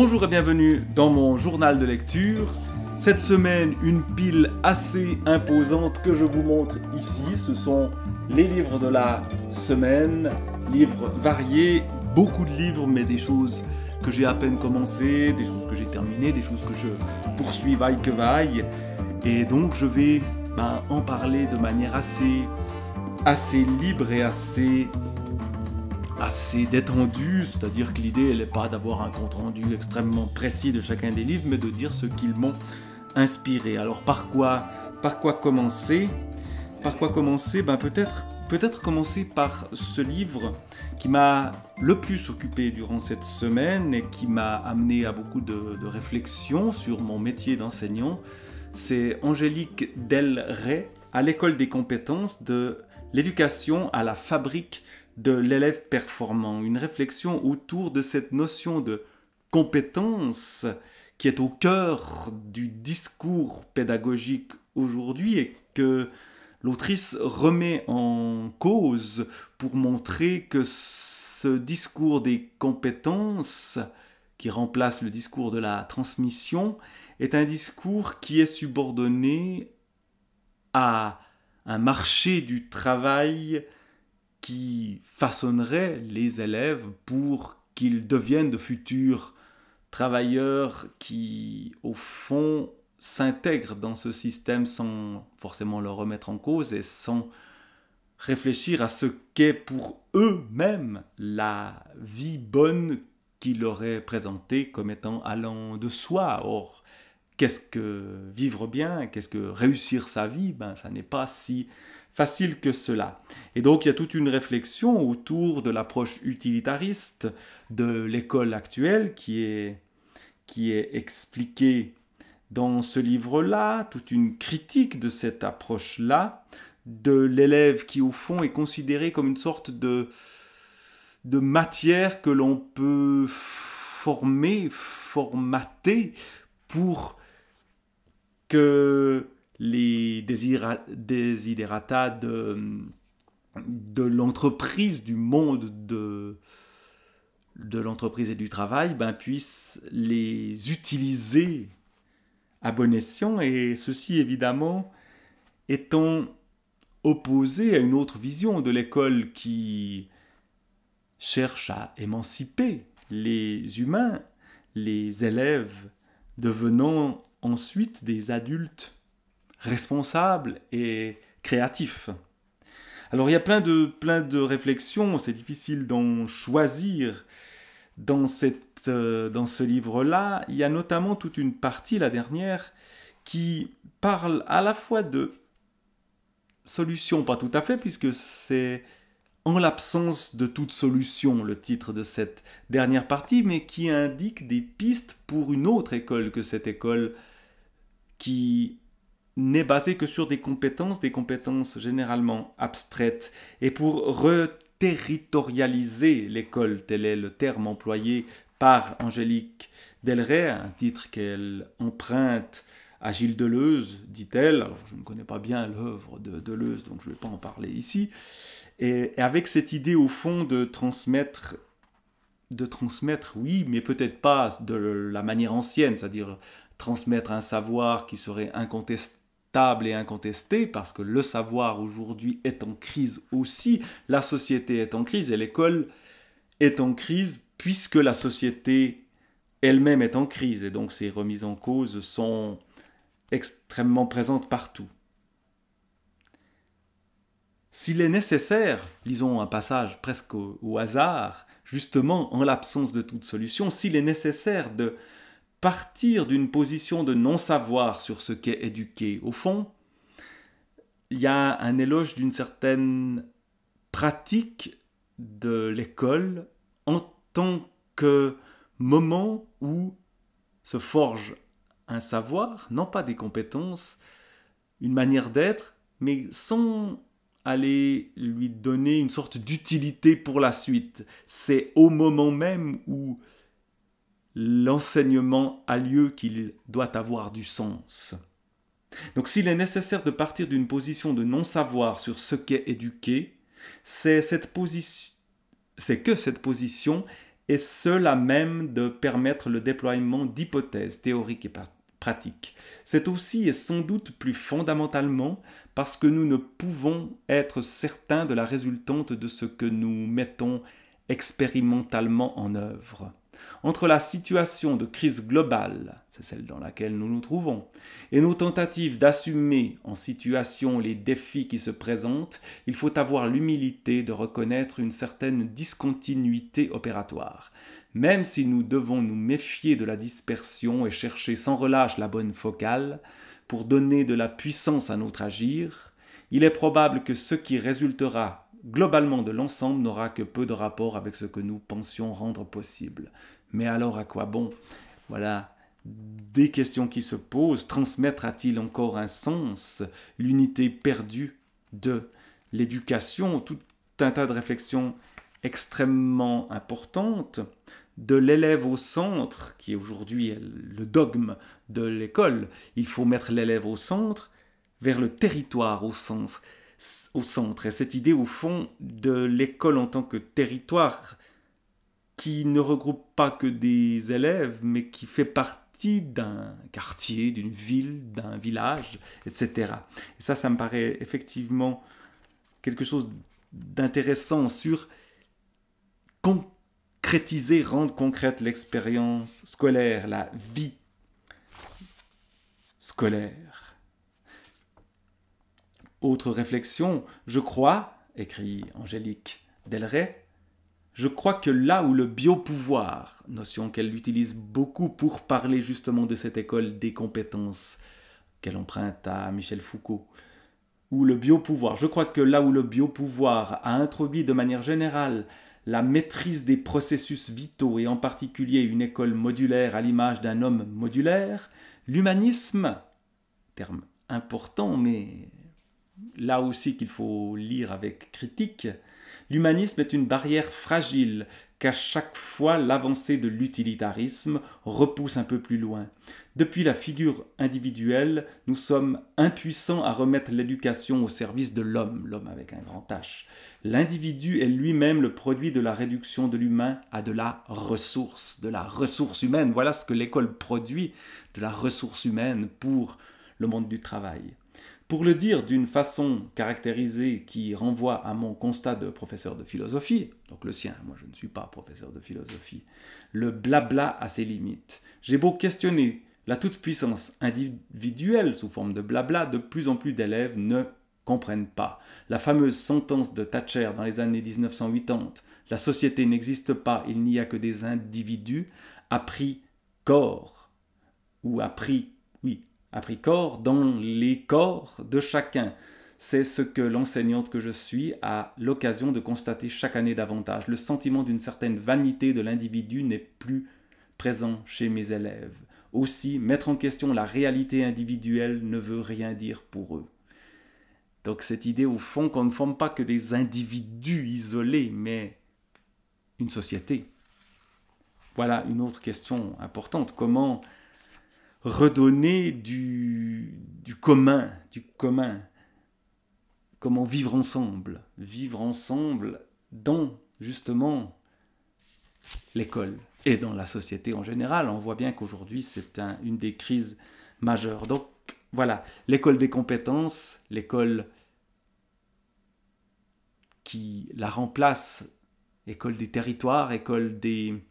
Bonjour et bienvenue dans mon journal de lecture. Cette semaine, une pile assez imposante que je vous montre ici. Ce sont les livres de la semaine, livres variés, beaucoup de livres, mais des choses que j'ai à peine commencé, des choses que j'ai terminées, des choses que je poursuis vaille que vaille. Et donc je vais en parler de manière assez libre et assez détendu, c'est-à-dire que l'idée elle n'est pas d'avoir un compte-rendu extrêmement précis de chacun des livres, mais de dire ce qu'ils m'ont inspiré. Alors par quoi commencer? Peut-être commencer par ce livre qui m'a le plus occupé durant cette semaine et qui m'a amené à beaucoup de réflexions sur mon métier d'enseignant. C'est Angélique Delray, à l'école des compétences, de l'éducation à la fabrique de l'élève performant. Une réflexion autour de cette notion de compétence qui est au cœur du discours pédagogique aujourd'hui et que l'autrice remet en cause pour montrer que ce discours des compétences, qui remplace le discours de la transmission, est un discours qui est subordonné à un marché du travail qui façonnerait les élèves pour qu'ils deviennent de futurs travailleurs qui, au fond, s'intègrent dans ce système sans forcément le remettre en cause et sans réfléchir à ce qu'est pour eux-mêmes la vie bonne qui leur est présentée comme étant allant de soi. Or, qu'est-ce que vivre bien? Qu'est-ce que réussir sa vie? Ça n'est pas si facile que cela. Et donc, il y a toute une réflexion autour de l'approche utilitariste de l'école actuelle qui est expliquée dans ce livre-là, toute une critique de cette approche-là, de l'élève qui, au fond, est considéré comme une sorte de matière que l'on peut formater pour que les desiderata de l'entreprise, du monde de l'entreprise et du travail, puissent les utiliser à bon escient, et ceci évidemment étant opposé à une autre vision de l'école qui cherche à émanciper les humains, les élèves devenant ensuite des adultes responsables et créatifs. Alors il y a plein de réflexions, c'est difficile d'en choisir dans ce livre-là. Il y a notamment toute une partie, la dernière, qui parle à la fois de solutions, pas tout à fait, puisque c'est en l'absence de toute solution, le titre de cette dernière partie, mais qui indique des pistes pour une autre école que cette école qui n'est basée que sur des compétences généralement abstraites. Et pour reterritorialiser l'école, tel est le terme employé par Angélique Delray, un titre qu'elle emprunte à Gilles Deleuze, dit-elle. Alors, je ne connais pas bien l'œuvre de Deleuze, donc je ne vais pas en parler ici. Et avec cette idée, au fond, de transmettre, oui, mais peut-être pas de la manière ancienne, c'est-à-dire transmettre un savoir qui serait incontestable et incontesté, parce que le savoir aujourd'hui est en crise aussi, la société est en crise et l'école est en crise puisque la société elle-même est en crise, et donc ces remises en cause sont extrêmement présentes partout. S'il est nécessaire, lisons un passage presque au hasard, justement en l'absence de toute solution, s'il est nécessaire de partir d'une position de non-savoir sur ce qu'est éduquer, au fond, il y a un éloge d'une certaine pratique de l'école en tant que moment où se forge un savoir, non pas des compétences, une manière d'être, mais sans aller lui donner une sorte d'utilité pour la suite. C'est au moment même où l'enseignement a lieu qu'il doit avoir du sens. Donc s'il est nécessaire de partir d'une position de non-savoir sur ce qu'est éduquer, c'est que cette position est seule à même de permettre le déploiement d'hypothèses théoriques et pratiques. C'est aussi et sans doute plus fondamentalement parce que nous ne pouvons être certains de la résultante de ce que nous mettons expérimentalement en œuvre. Entre la situation de crise globale, c'est celle dans laquelle nous nous trouvons, et nos tentatives d'assumer en situation les défis qui se présentent, il faut avoir l'humilité de reconnaître une certaine discontinuité opératoire. Même si nous devons nous méfier de la dispersion et chercher sans relâche la bonne focale, pour donner de la puissance à notre agir, il est probable que ce qui résultera globalement de l'ensemble n'aura que peu de rapport avec ce que nous pensions rendre possible. Mais alors à quoi bon? Voilà des questions qui se posent. Transmettra-t-il encore un sens? L'unité perdue de l'éducation? Tout un tas de réflexions extrêmement importantes. De l'élève au centre, qui aujourd'hui est le dogme de l'école. Il faut mettre l'élève au centre, vers le territoire au centre. Et cette idée, au fond, de l'école en tant que territoire, qui ne regroupe pas que des élèves, mais qui fait partie d'un quartier, d'une ville, d'un village, etc. Et ça me paraît effectivement quelque chose d'intéressant sur concrétiser, rendre concrète l'expérience scolaire, la vie scolaire. Autre réflexion, je crois, écrit Angélique Delray, je crois que là où le biopouvoir, notion qu'elle utilise beaucoup pour parler justement de cette école des compétences qu'elle emprunte à Michel Foucault, où le biopouvoir, je crois que là où le biopouvoir a introduit de manière générale la maîtrise des processus vitaux et en particulier une école modulaire à l'image d'un homme modulaire, l'humanisme, terme important mais là aussi qu'il faut lire avec critique, l'humanisme est une barrière fragile qu'à chaque fois l'avancée de l'utilitarisme repousse un peu plus loin. Depuis la figure individuelle, nous sommes impuissants à remettre l'éducation au service de l'homme, l'homme avec un grand H. L'individu est lui-même le produit de la réduction de l'humain à de la ressource humaine. Voilà ce que l'école produit, de la ressource humaine pour le monde du travail. Pour le dire d'une façon caractérisée qui renvoie à mon constat de professeur de philosophie, donc le sien, moi je ne suis pas professeur de philosophie, le blabla a ses limites. J'ai beau questionner la toute-puissance individuelle sous forme de blabla, de plus en plus d'élèves ne comprennent pas. La fameuse sentence de Thatcher dans les années 1980, « La société n'existe pas, il n'y a que des individus », a pris corps, ou a pris corps dans les corps de chacun. C'est ce que l'enseignante que je suis a l'occasion de constater chaque année davantage. Le sentiment d'une certaine vanité de l'individu n'est plus présent chez mes élèves. Aussi, mettre en question la réalité individuelle ne veut rien dire pour eux. Donc cette idée au fond qu'on ne forme pas que des individus isolés, mais une société. Voilà une autre question importante. Comment redonner du commun, comment vivre ensemble dans justement l'école et dans la société en général. On voit bien qu'aujourd'hui c'est une des crises majeures. Donc voilà, l'école des compétences, l'école qui la remplace, école des territoires, école des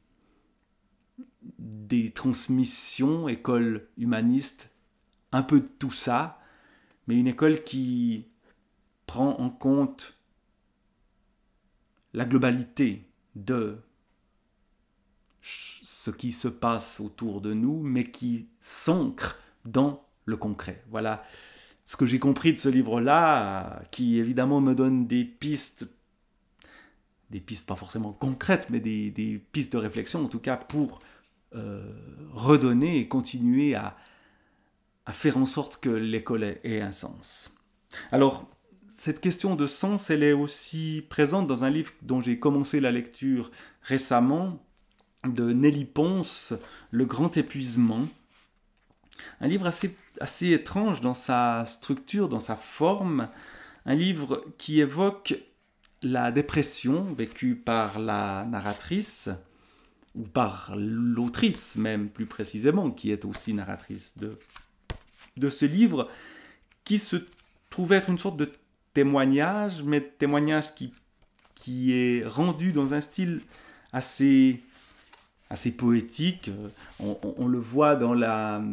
transmissions, école humaniste, un peu de tout ça, mais une école qui prend en compte la globalité de ce qui se passe autour de nous, mais qui s'ancre dans le concret. Voilà ce que j'ai compris de ce livre-là, qui évidemment me donne des pistes pas forcément concrètes, mais des pistes de réflexion, en tout cas pour redonner et continuer à faire en sorte que l'école ait un sens. Alors, cette question de sens, elle est aussi présente dans un livre dont j'ai commencé la lecture récemment, de Nelly Pons, Le Grand Épuisement. Un livre assez étrange dans sa structure, dans sa forme. Un livre qui évoque la dépression vécue par la narratrice, ou par l'autrice même plus précisément, qui est aussi narratrice de ce livre, qui se trouve être une sorte de témoignage, mais témoignage qui est rendu dans un style assez poétique. On le voit dans la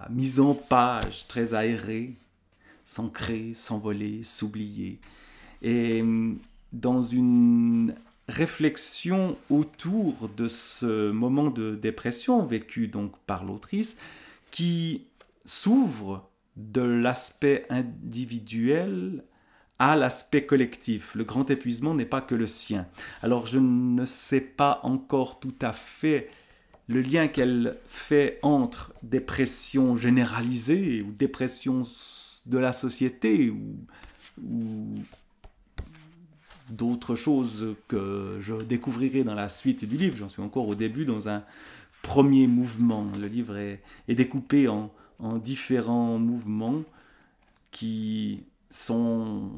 mise en page très aérée, s'ancrer, s'envoler, s'oublier. Et dans une réflexion autour de ce moment de dépression vécu donc par l'autrice, qui s'ouvre de l'aspect individuel à l'aspect collectif. Le grand épuisement n'est pas que le sien. Alors je ne sais pas encore tout à fait le lien qu'elle fait entre dépression généralisée ou dépression de la société ou d'autres choses que je découvrirai dans la suite du livre. J'en suis encore au début, dans un premier mouvement. Le livre est découpé en différents mouvements qui sont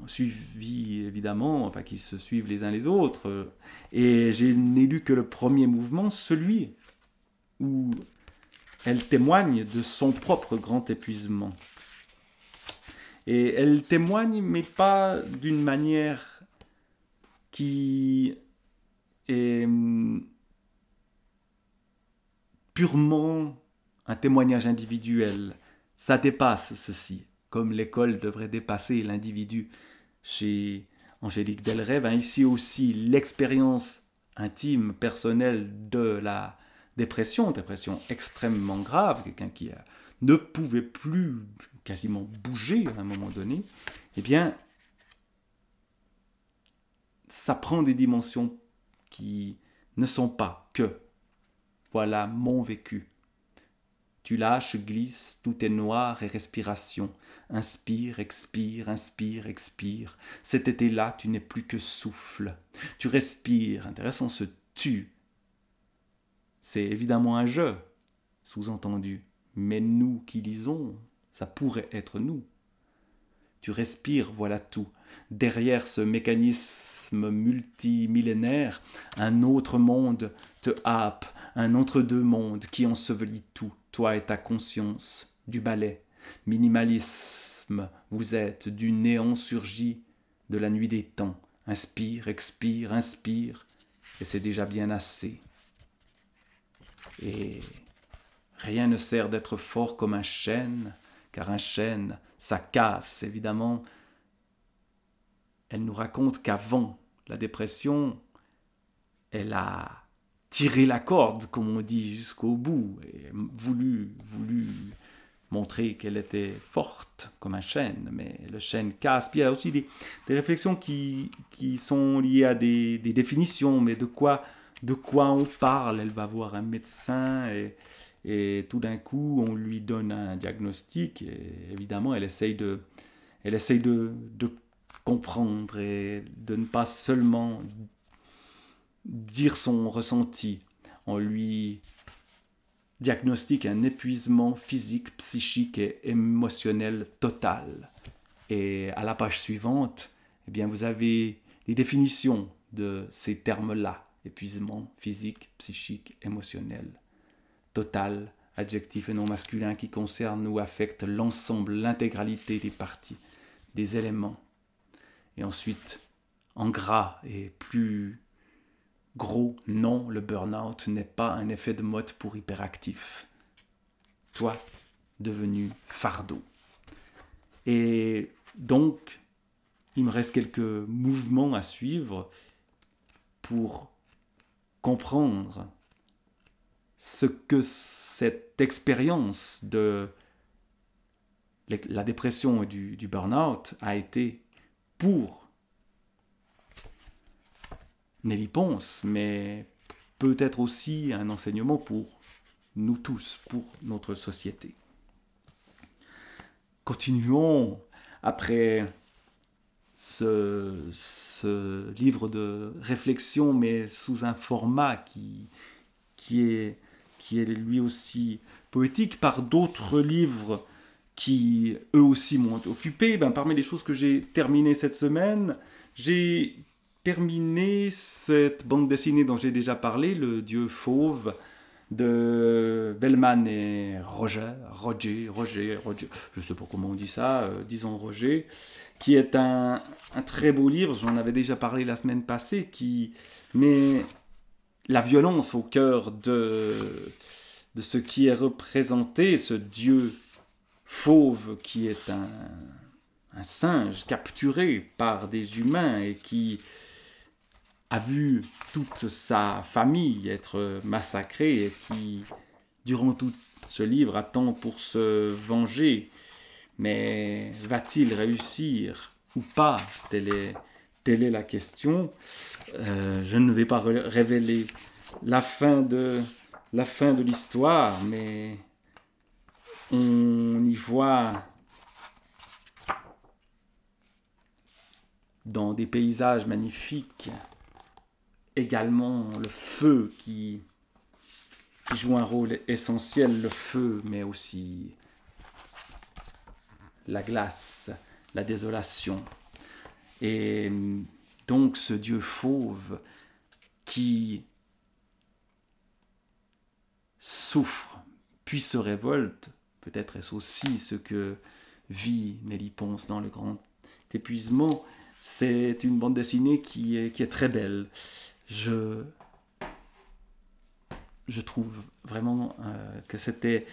suivis évidemment, enfin qui se suivent les uns les autres. Et je n'ai lu que le premier mouvement, celui où elle témoigne de son propre grand épuisement. Et elle témoigne, mais pas d'une manière qui est purement un témoignage individuel. Ça dépasse ceci, comme l'école devrait dépasser l'individu chez Angélique Delrey. Ici aussi, l'expérience intime, personnelle de la dépression extrêmement grave, quelqu'un qui ne pouvait plus quasiment bouger à un moment donné, eh bien, ça prend des dimensions qui ne sont pas que « voilà mon vécu ». Tu lâches, glisses, tout est noir et respiration. Inspire, expire, inspire, expire. Cet été-là, tu n'es plus que souffle. Tu respires. Intéressant, ce « tu ». C'est évidemment un « je », sous-entendu. Mais nous qui lisons, ça pourrait être nous. Tu respires, voilà tout. Derrière ce mécanisme multimillénaire, un autre monde te happe, un entre-deux monde qui ensevelit tout. Toi et ta conscience, du ballet. Minimalisme, vous êtes, du néant surgi de la nuit des temps. Inspire, expire, inspire, et c'est déjà bien assez. Et rien ne sert d'être fort comme un chêne, car un chêne, ça casse, évidemment. Elle nous raconte qu'avant la dépression, elle a tiré la corde, comme on dit, jusqu'au bout, et voulu montrer qu'elle était forte comme un chêne, mais le chêne casse. Puis il y a aussi des réflexions qui sont liées à des définitions, mais de quoi on parle. Elle va voir un médecin et tout d'un coup, on lui donne un diagnostic, et évidemment, elle essaye de comprendre et de ne pas seulement dire son ressenti. On lui diagnostique un épuisement physique, psychique et émotionnel total. Et à la page suivante, eh bien, vous avez les définitions de ces termes-là. Épuisement physique, psychique, émotionnel. Total, adjectif et non masculin qui concerne ou affecte l'ensemble, l'intégralité des parties, des éléments. Et ensuite, en gras et plus gros, non, le burn-out n'est pas un effet de mode pour hyperactif. Toi, devenu fardeau. Et donc, il me reste quelques mouvements à suivre pour comprendre ce que cette expérience de la dépression et du burn-out a été pour Nelly Pons, mais peut-être aussi un enseignement pour nous tous, pour notre société. Continuons après ce livre de réflexion, mais sous un format qui est lui aussi poétique, par d'autres livres qui eux aussi m'ont occupé. Parmi les choses que j'ai terminées cette semaine, j'ai terminé cette bande dessinée dont j'ai déjà parlé, Le Dieu Fauve, de Bellman et Roger, je ne sais pas comment on dit ça, disons Roger, qui est un très beau livre, j'en avais déjà parlé la semaine passée, qui met la violence au cœur de ce qui est représenté, ce Dieu fauve qui est un singe capturé par des humains et qui a vu toute sa famille être massacrée et qui, durant tout ce livre, attend pour se venger. Mais va-t-il réussir ou pas? Telle est la question. Je ne vais pas révéler la fin de l'histoire, mais on y voit dans des paysages magnifiques également le feu qui joue un rôle essentiel, le feu, mais aussi la glace, la désolation. Et donc ce Dieu fauve qui souffre, puis se révolte, peut-être est-ce aussi ce que vit Nelly Pons dans Le Grand Épuisement. C'est une bande dessinée qui est très belle. Je trouve vraiment que c'était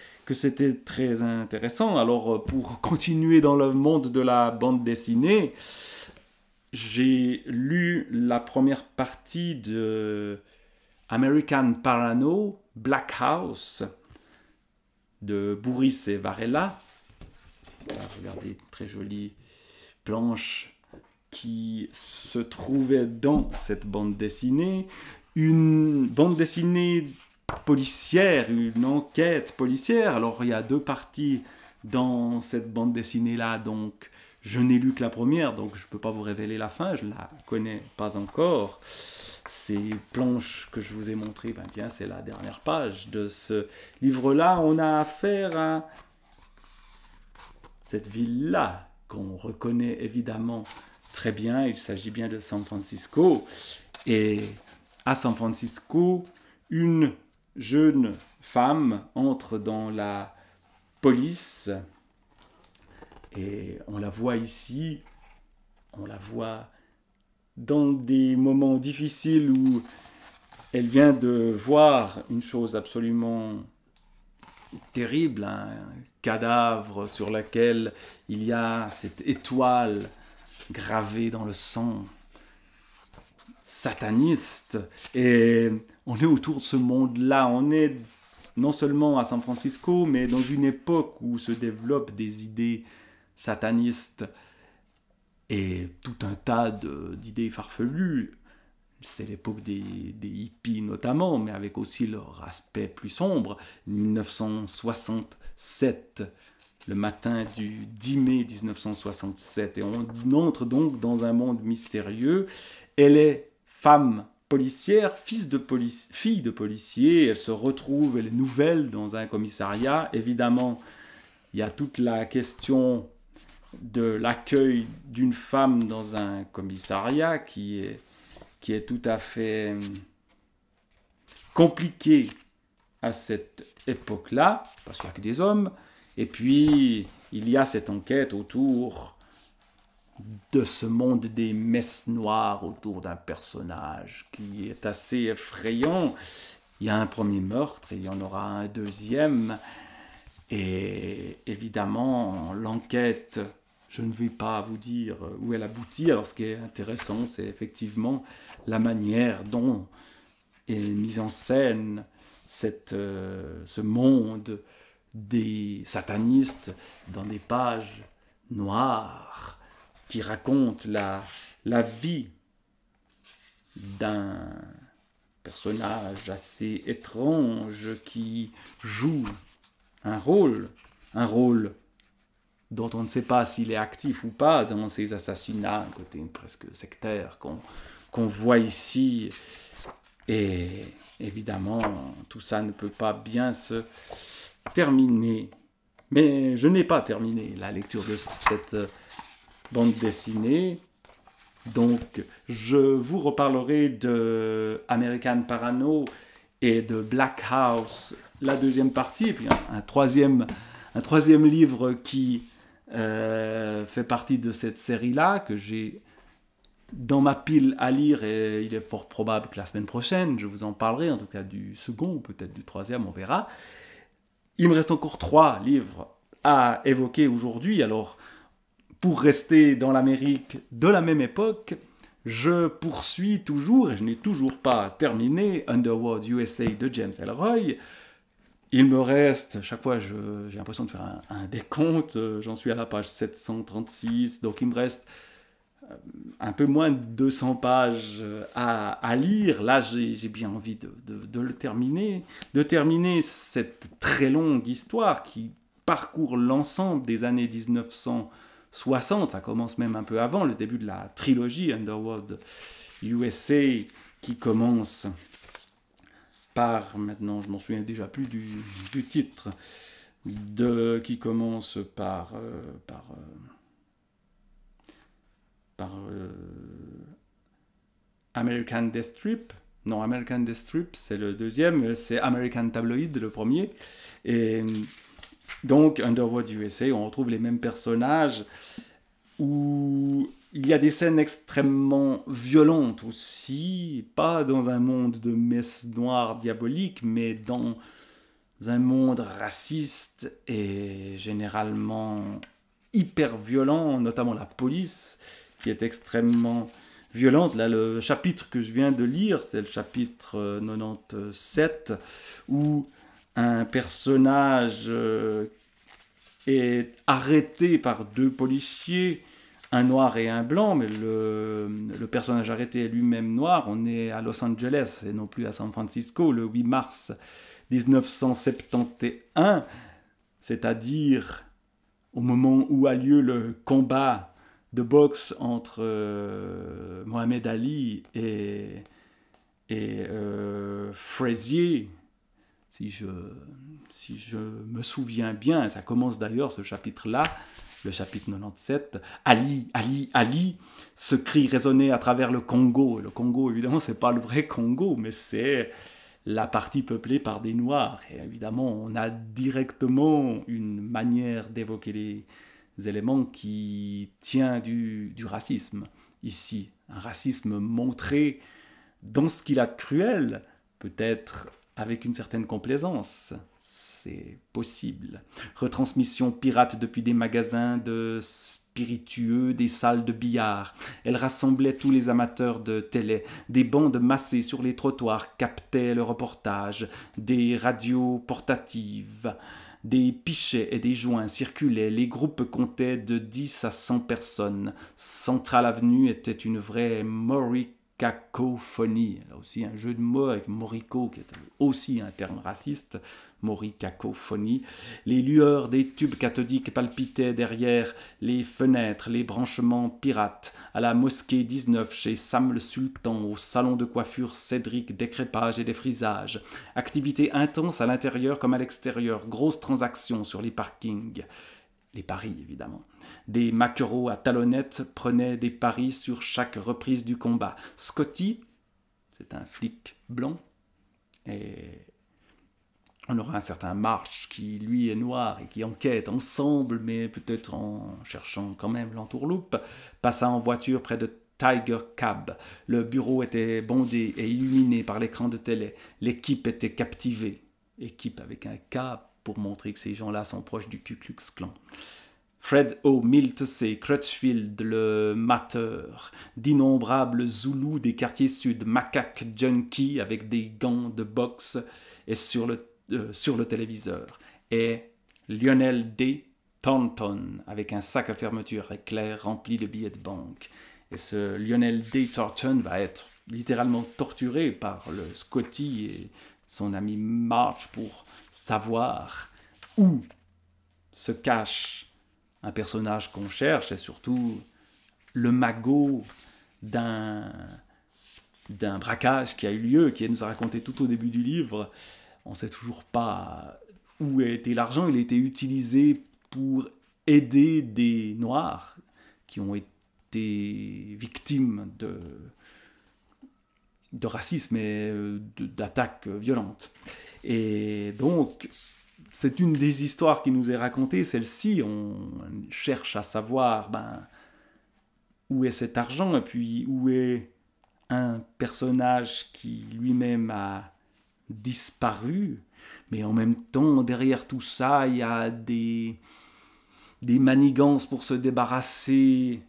très intéressant. Alors, pour continuer dans le monde de la bande dessinée, j'ai lu la première partie de American Parano, Black House, de Bourris et Varela. Regardez, très jolie planche qui se trouvait dans cette bande dessinée. Une bande dessinée policière, une enquête policière. Alors, il y a 2 parties dans cette bande dessinée-là, donc je n'ai lu que la première, donc je ne peux pas vous révéler la fin, je ne la connais pas encore. Ces planches que je vous ai montrées, tiens, c'est la dernière page de ce livre-là. On a affaire à cette ville-là, qu'on reconnaît évidemment très bien. Il s'agit bien de San Francisco. Et à San Francisco, une jeune femme entre dans la police. Et on la voit ici, on la voit dans des moments difficiles où elle vient de voir une chose absolument terrible, un cadavre sur lequel il y a cette étoile gravée dans le sang, sataniste. Et on est autour de ce monde-là, on est non seulement à San Francisco, mais dans une époque où se développent des idées satanistes et tout un tas d'idées farfelues. C'est l'époque des hippies notamment, mais avec aussi leur aspect plus sombre. 1967, le matin du 10 mai 1967, et on entre donc dans un monde mystérieux. Elle est femme policière, fille de policier, elle se retrouve, elle est nouvelle dans un commissariat. Évidemment, il y a toute la question de l'accueil d'une femme dans un commissariat qui est tout à fait compliqué à cette époque-là, parce qu'il n'y a que des hommes. Et puis, il y a cette enquête autour de ce monde des messes noires, autour d'un personnage qui est assez effrayant. Il y a un premier meurtre et il y en aura un deuxième. Et évidemment, l'enquête, je ne vais pas vous dire où elle aboutit. Alors, ce qui est intéressant, c'est effectivement la manière dont est mise en scène ce monde des satanistes dans des pages noires qui racontent la vie d'un personnage assez étrange qui joue un rôle dont on ne sait pas s'il est actif ou pas dans ces assassinats, un côté presque sectaire qu'on voit ici. Et évidemment, tout ça ne peut pas bien se terminer. Mais je n'ai pas terminé la lecture de cette bande dessinée. Donc, je vous reparlerai de American Parano et de Black House, la deuxième partie, et puis un troisième livre qui fait partie de cette série-là, que j'ai dans ma pile à lire, et il est fort probable que la semaine prochaine, je vous en parlerai, en tout cas du second, ou peut-être du troisième, on verra. Il me reste encore 3 livres à évoquer aujourd'hui, alors pour rester dans l'Amérique de la même époque, je poursuis toujours, et je n'ai toujours pas terminé, Underworld USA de James Ellroy. Il me reste, chaque fois j'ai l'impression de faire un décompte, j'en suis à la page 736, donc il me reste un peu moins de 200 pages à lire. Là, j'ai bien envie de le terminer, de terminer cette très longue histoire qui parcourt l'ensemble des années 1960. Ça commence même un peu avant, le début de la trilogie Underworld USA, qui commence par, maintenant je m'en souviens déjà plus du titre, qui commence par American Death Trip. Non, American Death Trip, c'est le deuxième, c'est American Tabloid, le premier. Et donc, Underworld USA, on retrouve les mêmes personnages, où il y a des scènes extrêmement violentes aussi, pas dans un monde de messes noires diaboliques, mais dans un monde raciste et généralement hyper violent, notamment la police, qui est extrêmement violente. Là, le chapitre que je viens de lire, c'est le chapitre 97, où un personnage est arrêté par 2 policiers, un noir et un blanc, mais le personnage arrêté est lui-même noir. On est à Los Angeles et non plus à San Francisco, le 8 mars 1971, c'est-à-dire au moment où a lieu le combat de boxe entre Mohamed Ali et Frazier, si je me souviens bien. Ça commence d'ailleurs, ce chapitre-là, le chapitre 97, Ali, Ali, Ali, ce cri résonnait à travers le Congo. Le Congo, évidemment, c'est pas le vrai Congo, mais c'est la partie peuplée par des Noirs. Et évidemment, on a directement une manière d'évoquer les éléments qui tient du racisme. Ici, un racisme montré dans ce qu'il a de cruel, peut-être avec une certaine complaisance. C'est possible. Retransmission pirate depuis des magasins de spiritueux, des salles de billard. Elle rassemblait tous les amateurs de télé. Des bandes massées sur les trottoirs captaient le reportage. Des radios portatives, des pichets et des joints circulaient. Les groupes comptaient de 10 à 100 personnes. Central Avenue était une vraie moricacophonie. Là aussi, un jeu de mots avec morico, qui est aussi un terme raciste. Moricacophonie. Les lueurs des tubes cathodiques palpitaient derrière les fenêtres, les branchements pirates, à la mosquée 19 chez Sam le Sultan, au salon de coiffure Cédric, décrépage et défrisage. Activité intense à l'intérieur comme à l'extérieur, grosses transactions sur les parkings. Les paris, évidemment. Des maquereaux à talonnettes prenaient des paris sur chaque reprise du combat. Scotty, c'est un flic blanc, et on aura un certain March qui, lui, est noir et qui enquête ensemble, mais peut-être en cherchant quand même l'entourloupe, passa en voiture près de Tiger Cab. Le bureau était bondé et illuminé par l'écran de télé. L'équipe était captivée. Équipe avec un K pour montrer que ces gens-là sont proches du Ku Klux Klan. Fred O. Miltesey, Crutchfield, le mateur, d'innombrables Zoulous des quartiers sud, macaques junkies avec des gants de boxe et sur le téléviseur, et Lionel D. Thornton avec un sac à fermeture éclair rempli de billets de banque. Et ce Lionel D. Thornton va être littéralement torturé par le Scotty et son ami March pour savoir où se cache un personnage qu'on cherche, et surtout le magot d'un braquage qui a eu lieu, qui nous a raconté tout au début du livre. On ne sait toujours pas où a été l'argent. Il a été utilisé pour aider des Noirs qui ont été été victime de racisme et d'attaques violentes. Et donc, c'est une des histoires qui nous est racontée. Celle-ci, on cherche à savoir où est cet argent et puis où est un personnage qui lui-même a disparu. Mais en même temps, derrière tout ça, il y a des manigances pour se débarrasser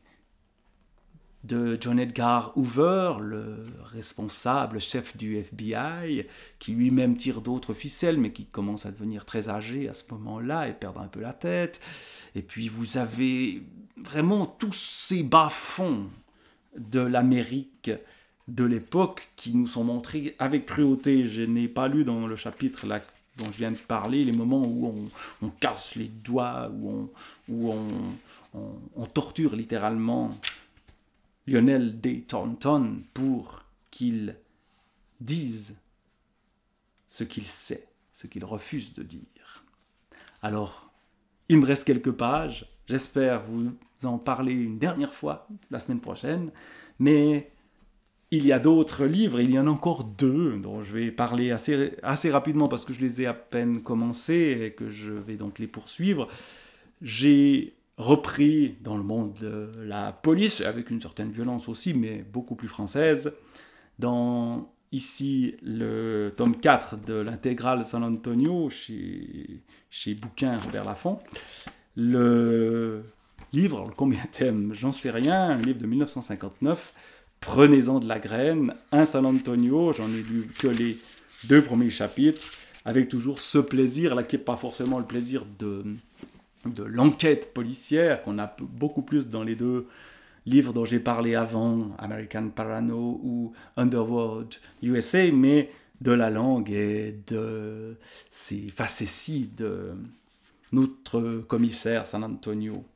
de John Edgar Hoover, le responsable chef du FBI, qui lui-même tire d'autres ficelles, mais qui commence à devenir très âgé à ce moment-là et perdre un peu la tête. Et puis vous avez vraiment tous ces bas-fonds de l'Amérique de l'époque qui nous sont montrés avec cruauté. Je n'ai pas lu dans le chapitre là dont je viens de parler les moments où on casse les doigts, où on torture littéralement Lionel D. Thornton pour qu'il dise ce qu'il sait, ce qu'il refuse de dire. Alors, il me reste quelques pages, j'espère vous en parler une dernière fois la semaine prochaine, mais il y a d'autres livres, il y en a encore 2 dont je vais parler assez rapidement parce que je les ai à peine commencés et que je vais donc les poursuivre. J'ai repris dans le monde de la police, avec une certaine violence aussi, mais beaucoup plus française, dans ici le tome 4 de l'intégrale San Antonio chez Bouquin Robert Laffont. Le livre, combienième, j'en sais rien, un livre de 1959, Prenez-en de la graine, un San Antonio, j'en ai lu que les 2 premiers chapitres, avec toujours ce plaisir, là qui n'est pas forcément le plaisir de l'enquête policière, qu'on a beaucoup plus dans les 2 livres dont j'ai parlé avant, American Parano ou Underworld USA, mais de la langue et de ces facéties de notre commissaire San Antonio.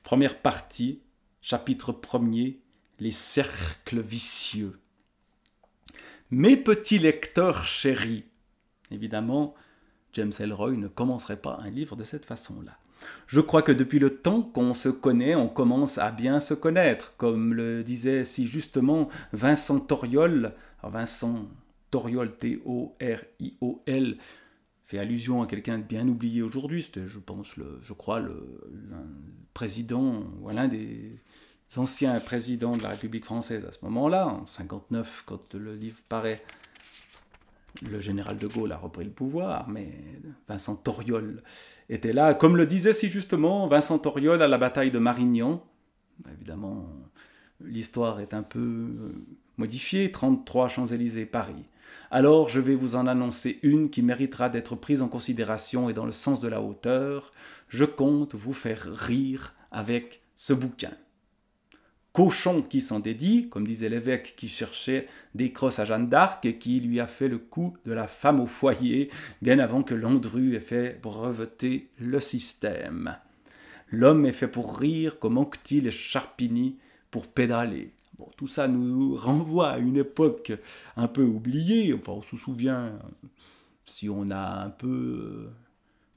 Première partie, chapitre 1er, les cercles vicieux. Mes petits lecteurs chéris, évidemment, James Ellroy ne commencerait pas un livre de cette façon-là. Je crois que depuis le temps qu'on se connaît, on commence à bien se connaître, comme le disait si justement Vincent Toriol. Alors Vincent Toriol, T-O-R-I-O-L, fait allusion à quelqu'un de bien oublié aujourd'hui. C'était, je pense, le président, ou l'un des anciens présidents de la République française à ce moment-là, en 1959, quand le livre paraît. Le général de Gaulle a repris le pouvoir, mais Vincent Toriol était là. Comme le disait si justement Vincent Toriol à la bataille de Marignan. Évidemment, l'histoire est un peu modifiée. 33 Champs-Élysées, Paris. Alors, je vais vous en annoncer une qui méritera d'être prise en considération et dans le sens de la hauteur. Je compte vous faire rire avec ce bouquin. Cochon qui s'en dédie, comme disait l'évêque qui cherchait des crosses à Jeanne d'Arc et qui lui a fait le coup de la femme au foyer, bien avant que Landru ait fait breveter le système. L'homme est fait pour rire comme Anquetil et Charpigny pour pédaler. Bon, tout ça nous renvoie à une époque un peu oubliée. Enfin, on se souvient, si on a un peu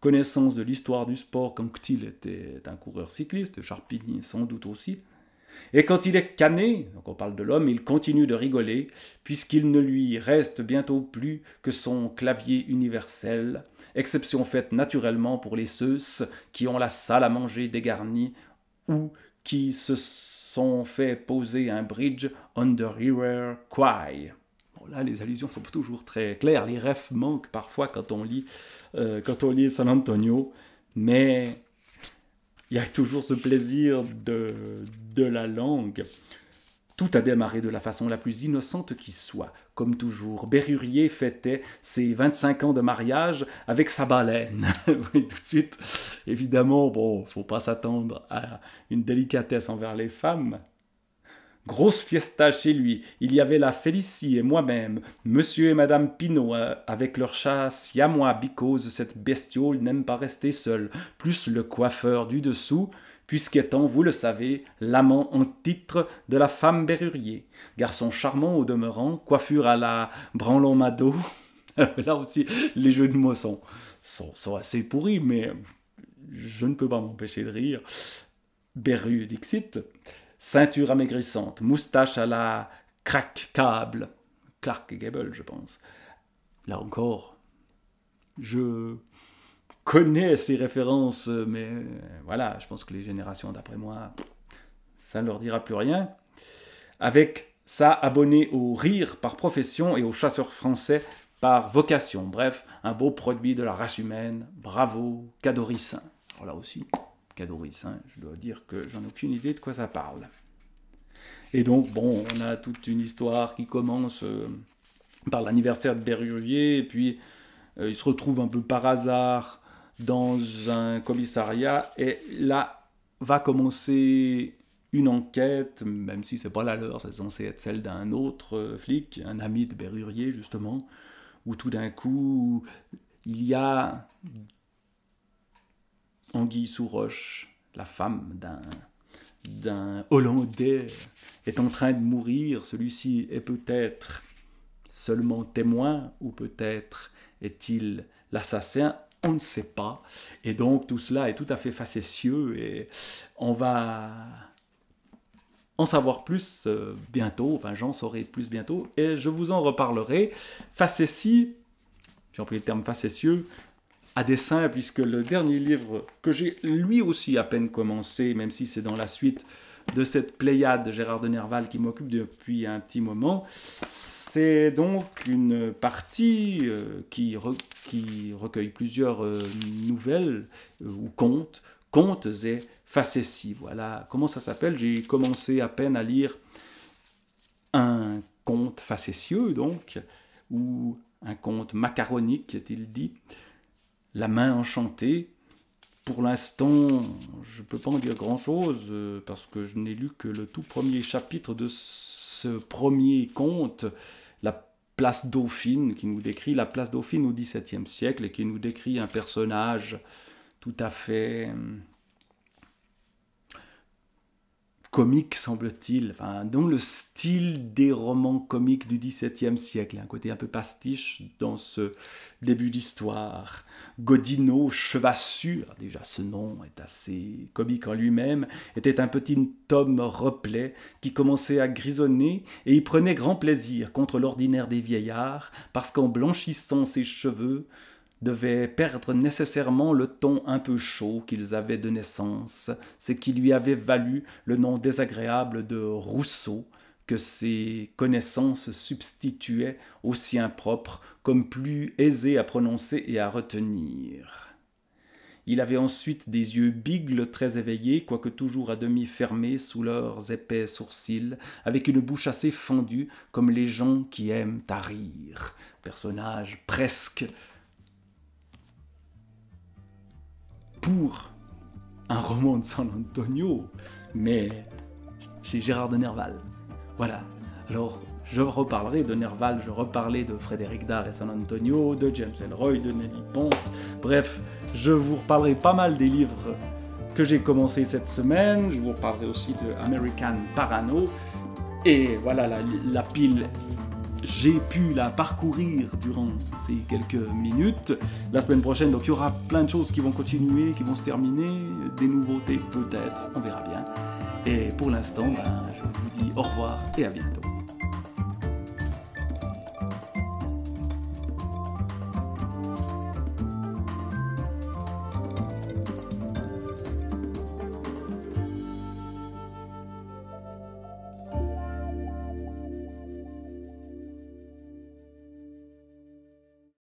connaissance de l'histoire du sport, qu'Anquetil était un coureur cycliste, Charpigny sans doute aussi. Et quand il est cané, donc on parle de l'homme, il continue de rigoler, puisqu'il ne lui reste bientôt plus que son clavier universel, exception faite naturellement pour les Seuss qui ont la salle à manger dégarnie ou qui se sont fait poser un bridge on the river Kwai. Bon, là, les allusions sont toujours très claires, les refs manquent parfois quand on lit San Antonio, mais il y a toujours ce plaisir de la langue. Tout a démarré de la façon la plus innocente qui soit. Comme toujours, Bérurier fêtait ses 25 ans de mariage avec sa baleine. Oui, tout de suite, évidemment, bon, faut pas s'attendre à une délicatesse envers les femmes. Grosse fiesta chez lui. Il y avait la Félicie et moi-même, monsieur et madame Pinault, avec leur chat siamois, because cette bestiole n'aime pas rester seule, plus le coiffeur du dessous, puisqu'étant, vous le savez, l'amant en titre de la femme Bérurier. Garçon charmant au demeurant, coiffure à la Branlon-Mado. Là aussi, les jeux de mots sont assez pourris, mais je ne peux pas m'empêcher de rire. Beru Dixit. ceinture amaigrissante, moustache à la Clark Gable, je pense. Là encore, je connais ces références, mais voilà, je pense que les générations d'après moi, ça ne leur dira plus rien. Avec ça, abonné au rire par profession et aux chasseurs français par vocation. Bref, un beau produit de la race humaine. Bravo, Cadorissin. Alors là aussi, Cadorissin, je dois dire que j'en ai aucune idée de quoi ça parle. Et donc, bon, on a toute une histoire qui commence par l'anniversaire de Bérurier, et puis il se retrouve un peu par hasard dans un commissariat, et là va commencer une enquête, même si c'est pas la leur, c'est censé être celle d'un autre flic, un ami de Bérurier justement, où tout d'un coup, il y a Anguille sous roche, la femme d'un Hollandais, est en train de mourir. Celui-ci est peut-être seulement témoin, ou peut-être est-il l'assassin, on ne sait pas. Et donc tout cela est tout à fait facétieux, et on va en savoir plus bientôt, enfin j'en saurai plus bientôt, et je vous en reparlerai. Facétie, j'ai employé le terme facétieux, à dessein, puisque le dernier livre que j'ai lui aussi à peine commencé, même si c'est dans la suite de cette pléiade de Gérard de Nerval qui m'occupe depuis un petit moment, c'est donc une partie qui recueille plusieurs nouvelles ou contes et facéties. Voilà comment ça s'appelle. J'ai commencé à peine à lire un conte facétieux, donc, ou un conte macaronique, est-il dit, La main enchantée. Pour l'instant, je ne peux pas en dire grand-chose, parce que je n'ai lu que le tout premier chapitre de ce premier conte, La place Dauphine, qui nous décrit la place Dauphine au XVIIe siècle, et qui nous décrit un personnage tout à fait comique, semble-t-il, enfin, dans le style des romans comiques du XVIIe siècle. Il y a un côté un peu pastiche dans ce début d'histoire. Godinot, chevassu, alors déjà ce nom est assez comique en lui-même, était un petit homme replet qui commençait à grisonner, et y prenait grand plaisir contre l'ordinaire des vieillards, parce qu'en blanchissant ses cheveux, devait perdre nécessairement le ton un peu chaud qu'ils avaient de naissance, ce qui lui avait valu le nom désagréable de Rousseau, que ses connaissances substituaient au sien propre comme plus aisé à prononcer et à retenir. Il avait ensuite des yeux bigles très éveillés, quoique toujours à demi fermés sous leurs épais sourcils, avec une bouche assez fendue, comme les gens qui aiment à rire. Personnage presque pour un roman de San Antonio, mais chez Gérard de Nerval. Voilà. Alors, je reparlerai de Nerval, je reparlerai de Frédéric Dard et San Antonio, de James Ellroy, de Nelly Pons. Bref, je vous reparlerai pas mal des livres que j'ai commencé cette semaine. Je vous reparlerai aussi de American Parano. Et voilà, la pile, j'ai pu la parcourir durant ces quelques minutes. La semaine prochaine, donc il y aura plein de choses qui vont continuer, qui vont se terminer, des nouveautés peut-être, on verra bien. Et pour l'instant, je vous dis au revoir et à bientôt.